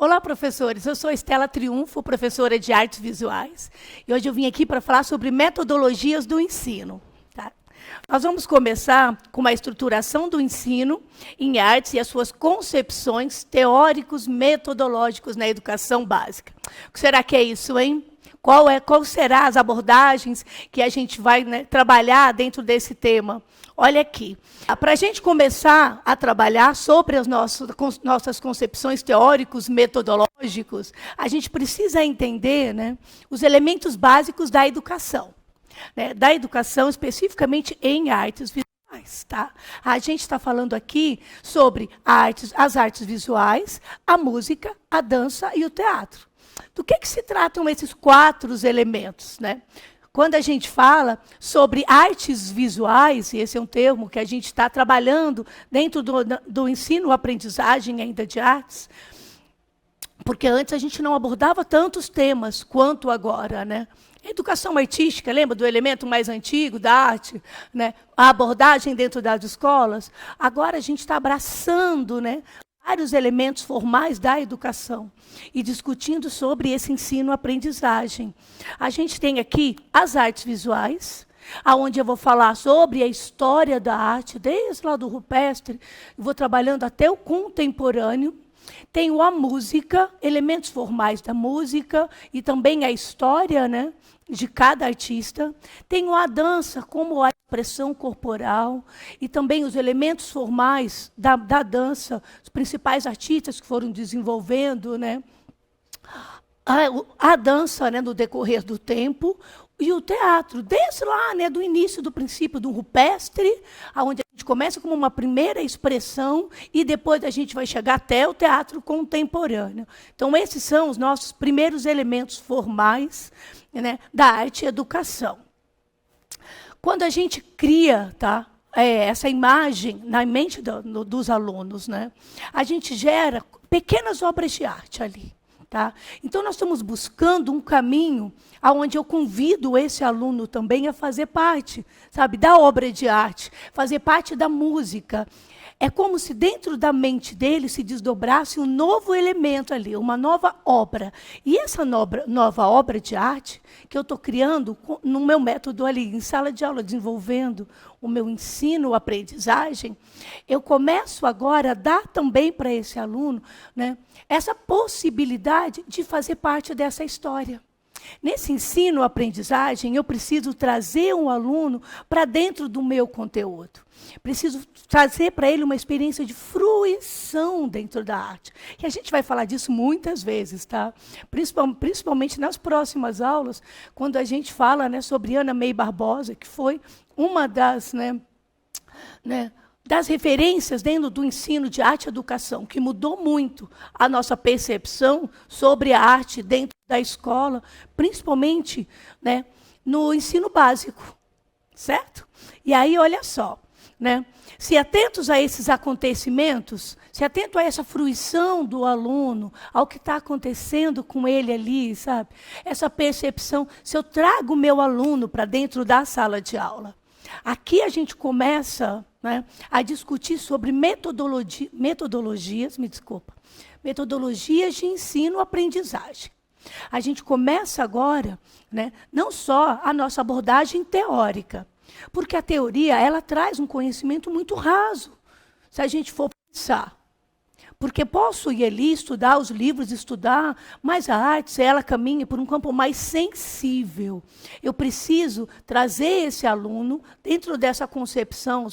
Olá, professores. Eu sou Estela Triunfo, professora de artes visuais. E hoje eu vim aqui para falar sobre metodologias do ensino. Tá? Nós vamos começar com uma estruturação do ensino em artes e as suas concepções teóricos metodológicos na educação básica. O que será que é isso, hein? Qual serão as abordagens que a gente vai, trabalhar dentro desse tema? Olha aqui. Para a gente começar a trabalhar sobre as nossas concepções teóricos metodológicos, a gente precisa entender, os elementos básicos da educação. Da educação especificamente em artes visuais. Tá? A gente está falando aqui sobre as artes visuais, a música, a dança e o teatro. Do que se tratam esses 4 elementos? Quando a gente fala sobre artes visuais, e esse é um termo que a gente está trabalhando dentro do ensino-aprendizagem ainda de artes, porque antes a gente não abordava tantos temas quanto agora. Educação artística, lembra do elemento mais antigo da arte? A abordagem dentro das escolas? Agora a gente está abraçando vários elementos formais da educação e discutindo sobre esse ensino-aprendizagem. A gente tem aqui as artes visuais, onde eu vou falar sobre a história da arte, desde lá do rupestre, vou trabalhando até o contemporâneo. Tenho a música, elementos formais da música e também a história, de cada artista. Tenho a dança, como a expressão corporal, e também os elementos formais da dança, os principais artistas que foram desenvolvendo, a dança, no decorrer do tempo, e o teatro, desde lá, do início, do princípio do rupestre, onde a gente começa como uma primeira expressão, e depois a gente vai chegar até o teatro contemporâneo. Então, esses são os nossos primeiros elementos formais, da arte e educação. Quando a gente cria essa imagem na mente dos alunos, a gente gera pequenas obras de arte ali. Tá? Então, nós estamos buscando um caminho onde eu convido esse aluno também a fazer parte, da obra de arte, fazer parte da música. É como se dentro da mente dele se desdobrasse um novo elemento ali, uma nova obra. E essa nova obra de arte que eu estou criando no meu método ali, em sala de aula, desenvolvendo o meu ensino-aprendizagem, eu começo agora a dar também para esse aluno essa possibilidade de fazer parte dessa história. Nesse ensino-aprendizagem, eu preciso trazer um aluno para dentro do meu conteúdo. Preciso trazer para ele uma experiência de fruição dentro da arte. E a gente vai falar disso muitas vezes, tá? Principalmente nas próximas aulas, quando a gente fala sobre Ana May Barbosa, que foi uma das referências dentro do ensino de arte e educação, que mudou muito a nossa percepção sobre a arte dentro da escola, principalmente no ensino básico, certo? E aí, olha só, se atentos a esses acontecimentos, se atento a essa fruição do aluno, ao que está acontecendo com ele ali, sabe? Essa percepção, se eu trago o meu aluno para dentro da sala de aula, aqui a gente começa a discutir sobre metodologias de ensino-aprendizagem. A gente começa agora, não só a nossa abordagem teórica, porque a teoria ela traz um conhecimento muito raso, se a gente for pensar. Porque posso ir ali estudar os livros, estudar, mas a arte, ela caminha por um campo mais sensível. Eu preciso trazer esse aluno dentro dessa concepção,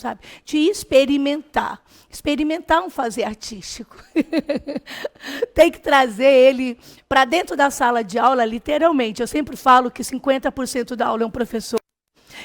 de experimentar. Experimentar um fazer artístico. Tem que trazer ele para dentro da sala de aula, literalmente. Eu sempre falo que 50% da aula é um professor.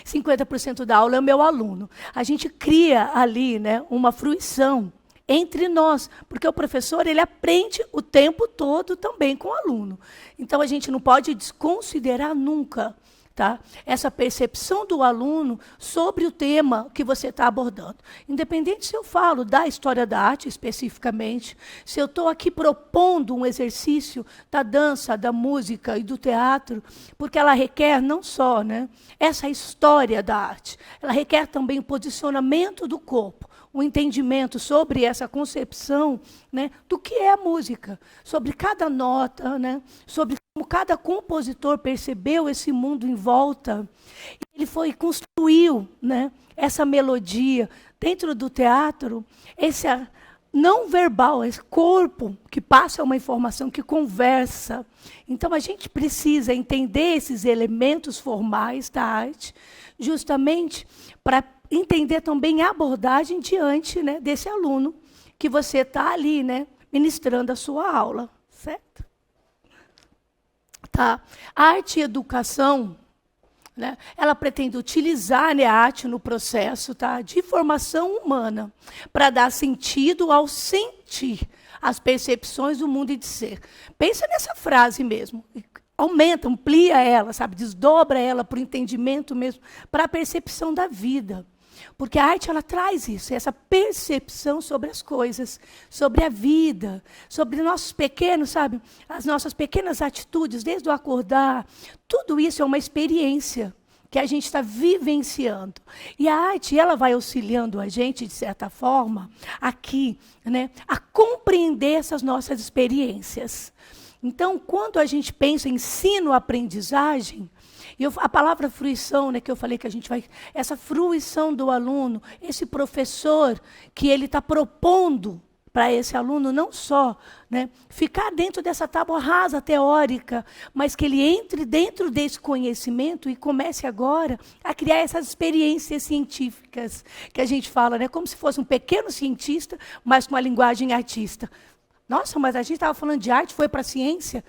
50% da aula é o meu aluno. A gente cria ali uma fruição entre nós, porque o professor ele aprende o tempo todo também com o aluno. Então, a gente não pode desconsiderar nunca tá? Essa percepção do aluno sobre o tema que você está abordando. Independente se eu falo da história da arte especificamente, se eu estou aqui propondo um exercício da dança, da música e do teatro, porque ela requer não só, né, essa história da arte, ela requer também o posicionamento do corpo, o entendimento sobre essa concepção, né, do que é a música, sobre cada nota, né, sobre como cada compositor percebeu esse mundo em volta. Ele construiu, né, essa melodia dentro do teatro, esse não verbal, esse corpo que passa uma informação, que conversa. Então, a gente precisa entender esses elementos formais da arte, justamente para entender também a abordagem diante, né, desse aluno que você está ali, né, ministrando a sua aula, certo? Tá. A arte e educação, né, ela pretende utilizar, né, a arte no processo, tá, de formação humana, para dar sentido ao sentir, as percepções do mundo e de ser. Pensa nessa frase mesmo. Aumenta, amplia ela, sabe, desdobra ela para o entendimento mesmo, para a percepção da vida. Porque a arte, ela traz isso, essa percepção sobre as coisas, sobre a vida, sobre nossos pequenos, sabe, as nossas pequenas atitudes, desde o acordar. Tudo isso é uma experiência que a gente está vivenciando. E a arte, ela vai auxiliando a gente, de certa forma, aqui, né, a compreender essas nossas experiências. Então, quando a gente pensa em ensino-aprendizagem, a palavra fruição, né, que eu falei que a gente vai... Essa fruição do aluno, esse professor que ele está propondo para esse aluno não só, né, ficar dentro dessa tábua rasa teórica, mas que ele entre dentro desse conhecimento e comece agora a criar essas experiências científicas que a gente fala, né, como se fosse um pequeno cientista, mas com a linguagem artista. Nossa, mas a gente estava falando de arte, foi para a ciência.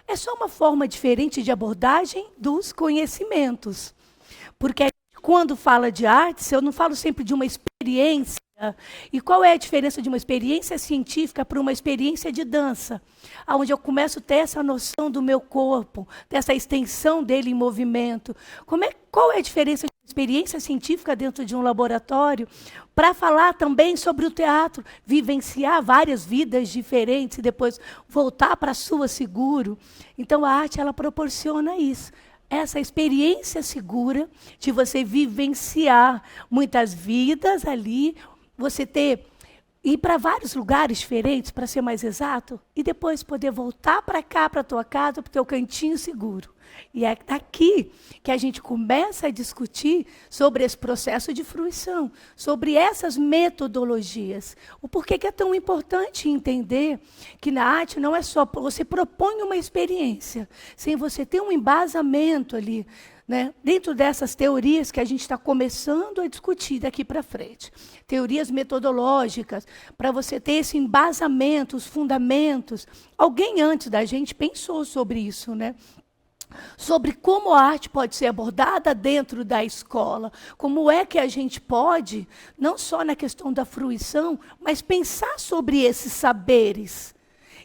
É só uma forma diferente de abordagem dos conhecimentos. Porque quando fala de artes, eu não falo sempre de uma experiência. E qual é a diferença de uma experiência científica para uma experiência de dança? Onde eu começo a ter essa noção do meu corpo, dessa extensão dele em movimento. Qual é a diferença de uma experiência científica dentro de um laboratório para falar também sobre o teatro, vivenciar várias vidas diferentes e depois voltar para a sua seguro? Então, a arte, ela proporciona isso. Essa experiência segura de você vivenciar muitas vidas ali, você ir para vários lugares diferentes, para ser mais exato, e depois poder voltar para cá, para a tua casa, para o teu cantinho seguro. E é daqui que a gente começa a discutir sobre esse processo de fruição, sobre essas metodologias. O porquê que é tão importante entender que na arte não é só você propõe uma experiência, sem você ter um embasamento ali, né, dentro dessas teorias que a gente está começando a discutir daqui para frente. Teorias metodológicas, para você ter esse embasamento, os fundamentos. Alguém antes da gente pensou sobre isso, né? Sobre como a arte pode ser abordada dentro da escola, como é que a gente pode, não só na questão da fruição, mas pensar sobre esses saberes.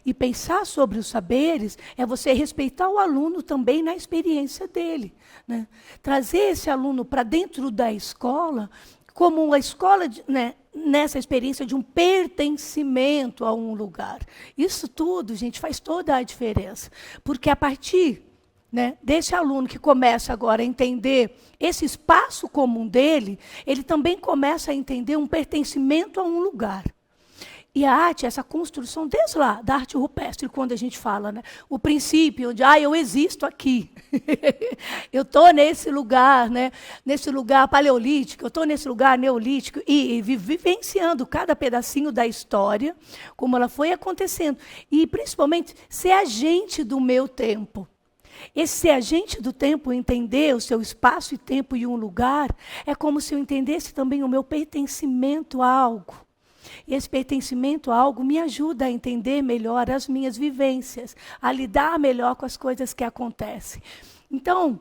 E pensar sobre os saberes é você respeitar o aluno também na experiência dele, né? Trazer esse aluno para dentro da escola, como uma escola, né, nessa experiência de um pertencimento a um lugar. Isso tudo, gente, faz toda a diferença. Porque a partir, né, desse aluno que começa agora a entender esse espaço comum dele, ele também começa a entender um pertencimento a um lugar. E a arte, essa construção, desde lá, da arte rupestre, quando a gente fala, né, o princípio onde eu existo aqui, eu estou nesse lugar, né, nesse lugar paleolítico, eu estou nesse lugar neolítico, e vivenciando cada pedacinho da história, como ela foi acontecendo, e principalmente ser agente do meu tempo. Esse ser agente do tempo, entender o seu espaço e tempo e um lugar, é como se eu entendesse também o meu pertencimento a algo. E esse pertencimento a algo me ajuda a entender melhor as minhas vivências, a lidar melhor com as coisas que acontecem. Então,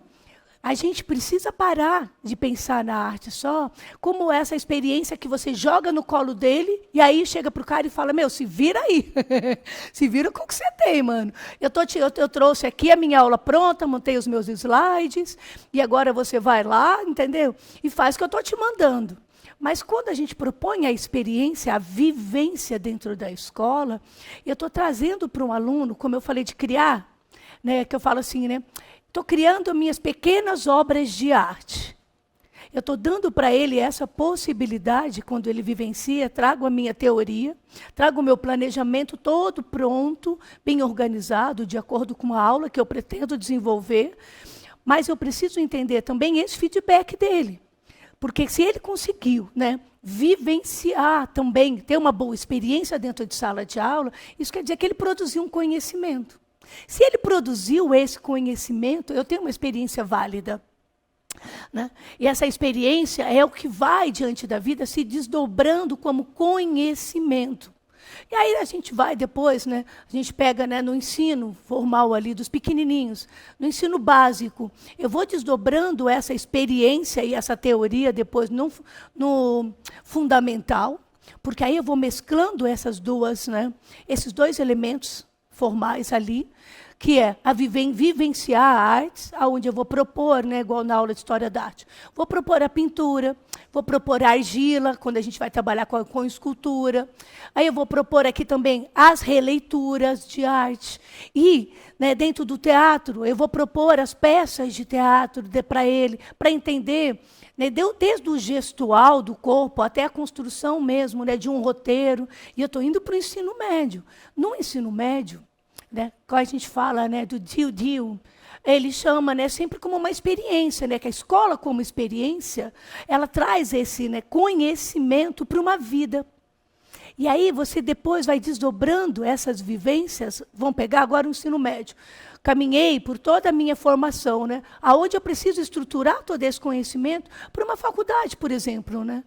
A gente precisa parar de pensar na arte só como essa experiência que você joga no colo dele e aí chega pro cara e fala, meu, se vira aí. Se vira com o que você tem, mano. Eu trouxe aqui a minha aula pronta, montei os meus slides e agora você vai lá, entendeu? E faz o que eu estou te mandando. Mas quando a gente propõe a experiência, a vivência dentro da escola, eu estou trazendo para um aluno, como eu falei de criar, né, que eu falo assim, né? Estou criando minhas pequenas obras de arte. Eu estou dando para ele essa possibilidade, quando ele vivencia, trago a minha teoria, trago o meu planejamento todo pronto, bem organizado, de acordo com a aula que eu pretendo desenvolver, mas eu preciso entender também esse feedback dele. Porque se ele conseguiu, né, vivenciar também, ter uma boa experiência dentro de sala de aula, isso quer dizer que ele produziu um conhecimento. Se ele produziu esse conhecimento, eu tenho uma experiência válida. Né? E essa experiência é o que vai, diante da vida, se desdobrando como conhecimento. E aí a gente vai depois, né, a gente pega, né, no ensino formal ali, dos pequenininhos, no ensino básico, eu vou desdobrando essa experiência e essa teoria depois no fundamental, porque aí eu vou mesclando essas duas, né, esses dois elementos formais ali, que é a vivenciar a arte, onde eu vou propor, né, igual na aula de História da Arte, vou propor a pintura, vou propor a argila, quando a gente vai trabalhar com escultura, aí eu vou propor aqui também as releituras de arte, e, né, dentro do teatro, eu vou propor as peças de teatro para ele, para entender, né, desde o gestual do corpo até a construção mesmo, né, de um roteiro, e eu estou indo para o ensino médio. No ensino médio, né, quando a gente fala, né, do DIU, ele chama, né, sempre como uma experiência, né, que a escola como experiência, ela traz esse, né, conhecimento para uma vida. E aí você depois vai desdobrando essas vivências, vão pegar agora o ensino médio. Caminhei por toda a minha formação, né, aonde eu preciso estruturar todo esse conhecimento para uma faculdade, por exemplo, né?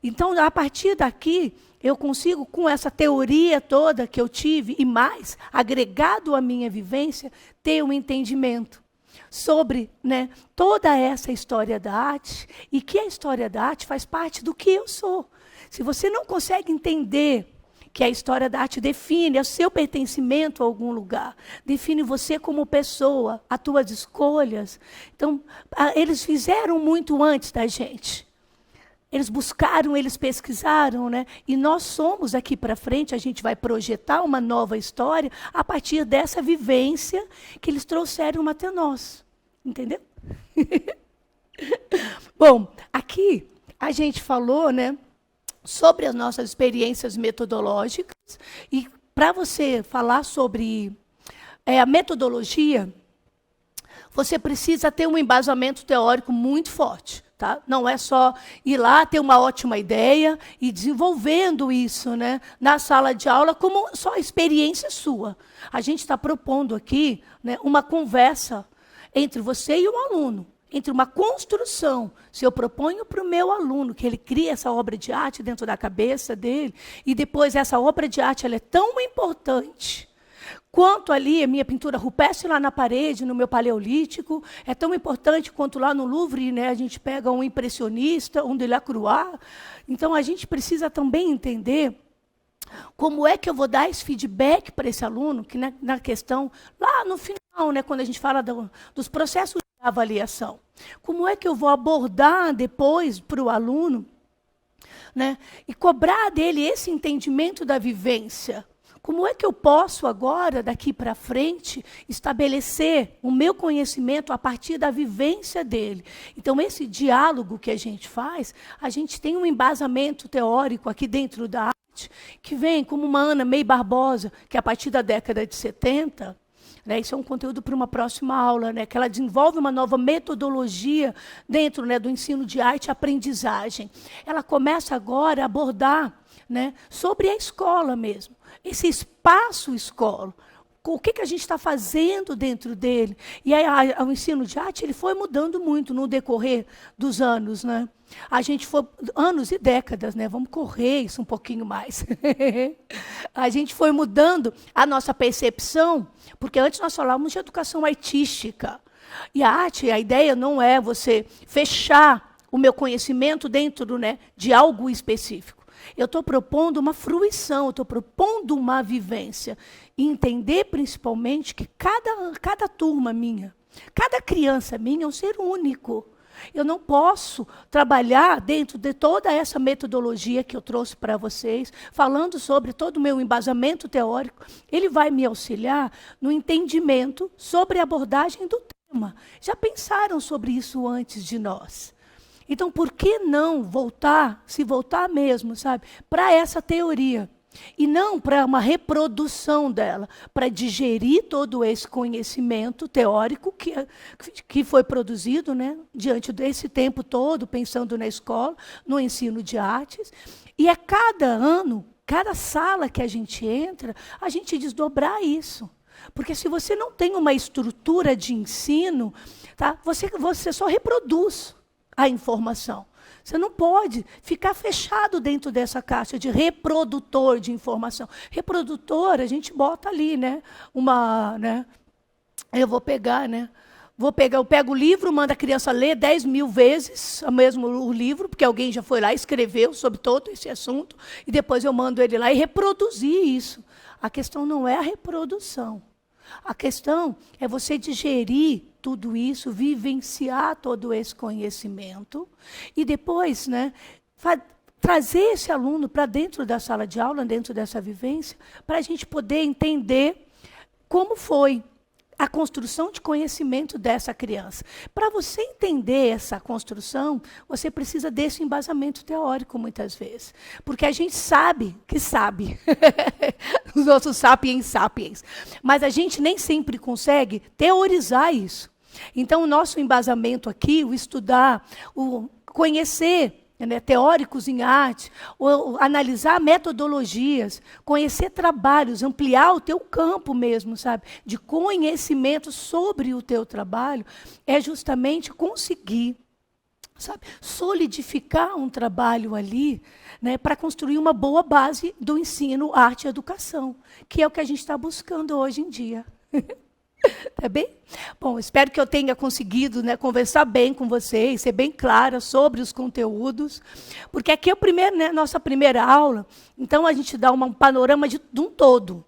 Então, a partir daqui, eu consigo, com essa teoria toda que eu tive, e mais, agregado à minha vivência, ter um entendimento sobre, né, toda essa história da arte, e que a história da arte faz parte do que eu sou. Se você não consegue entender que a história da arte define o seu pertencimento a algum lugar, define você como pessoa, as tuas escolhas. Então, eles fizeram muito antes da gente. Eles buscaram, eles pesquisaram, né? E nós somos aqui para frente, a gente vai projetar uma nova história a partir dessa vivência que eles trouxeram até nós. Entendeu? Bom, aqui a gente falou, né, sobre as nossas experiências metodológicas, e para você falar sobre a metodologia, você precisa ter um embasamento teórico muito forte. Tá? Não é só ir lá, ter uma ótima ideia e desenvolvendo isso, né, na sala de aula como só experiência sua. A gente está propondo aqui, né, uma conversa entre você e o aluno, entre uma construção. Se eu proponho para o meu aluno que ele crie essa obra de arte dentro da cabeça dele, e depois essa obra de arte ela é tão importante quanto ali a minha pintura rupestre lá na parede, no meu paleolítico, é tão importante quanto lá no Louvre, né, a gente pega um impressionista, um Delacroix. Então, a gente precisa também entender como é que eu vou dar esse feedback para esse aluno, que na questão, lá no final, né, quando a gente fala dos processos de avaliação, como é que eu vou abordar depois para o aluno, né, e cobrar dele esse entendimento da vivência. Como é que eu posso agora, daqui para frente, estabelecer o meu conhecimento a partir da vivência dele? Então, esse diálogo que a gente faz, a gente tem um embasamento teórico aqui dentro da arte, que vem como uma Ana May Barbosa, que a partir da década de 70, né, isso é um conteúdo para uma próxima aula, né, que ela desenvolve uma nova metodologia dentro, né, do ensino de arte e aprendizagem. Ela começa agora a abordar, né, sobre a escola mesmo. Esse espaço escola, o que a gente está fazendo dentro dele. E aí, o ensino de arte ele foi mudando muito no decorrer dos anos. Né? A gente foi, anos e décadas, né? Vamos correr isso um pouquinho mais. A gente foi mudando a nossa percepção, porque antes nós falávamos de educação artística. E a arte, a ideia não é você fechar o meu conhecimento dentro, né, de algo específico. Eu estou propondo uma fruição, eu estou propondo uma vivência. E entender, principalmente, que cada turma minha, cada criança minha é um ser único. Eu não posso trabalhar dentro de toda essa metodologia que eu trouxe para vocês, falando sobre todo o meu embasamento teórico. Ele vai me auxiliar no entendimento sobre a abordagem do tema. Já pensaram sobre isso antes de nós? Então, por que não voltar, se voltar mesmo, sabe, para essa teoria? E não para uma reprodução dela, para digerir todo esse conhecimento teórico que foi produzido, né, diante desse tempo todo, pensando na escola, no ensino de artes. E a cada ano, cada sala que a gente entra, a gente desdobrar isso. Porque se você não tem uma estrutura de ensino, tá, você só reproduz a informação. Você não pode ficar fechado dentro dessa caixa de reprodutor de informação. Reprodutor, a gente bota ali, né? Eu pego o livro, mando a criança ler 10 mil vezes o livro, porque alguém já foi lá e escreveu sobre todo esse assunto, e depois eu mando ele lá e reproduzir isso. A questão não é a reprodução. A questão é você digerir tudo isso, vivenciar todo esse conhecimento e depois, né, trazer esse aluno para dentro da sala de aula, dentro dessa vivência, para a gente poder entender como foi a construção de conhecimento dessa criança. Para você entender essa construção, você precisa desse embasamento teórico, muitas vezes. Porque a gente sabe que sabe. Os nossos sapiens. Mas a gente nem sempre consegue teorizar isso. Então, o nosso embasamento aqui, o estudar, o conhecer, né, teóricos em arte, ou analisar metodologias, conhecer trabalhos, ampliar o teu campo mesmo, sabe, de conhecimento sobre o teu trabalho, é justamente conseguir, sabe, solidificar um trabalho ali, né, para construir uma boa base do ensino, arte e educação, que é o que a gente está buscando hoje em dia. Tá bem? Bom, espero que eu tenha conseguido, né, conversar bem com vocês, ser bem clara sobre os conteúdos, porque aqui é né, nossa primeira aula, então a gente dá um panorama de um todo.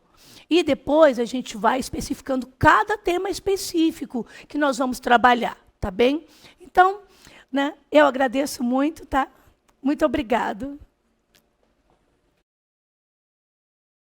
E depois a gente vai especificando cada tema específico que nós vamos trabalhar, tá bem? Então, né, eu agradeço muito, tá? Muito obrigado.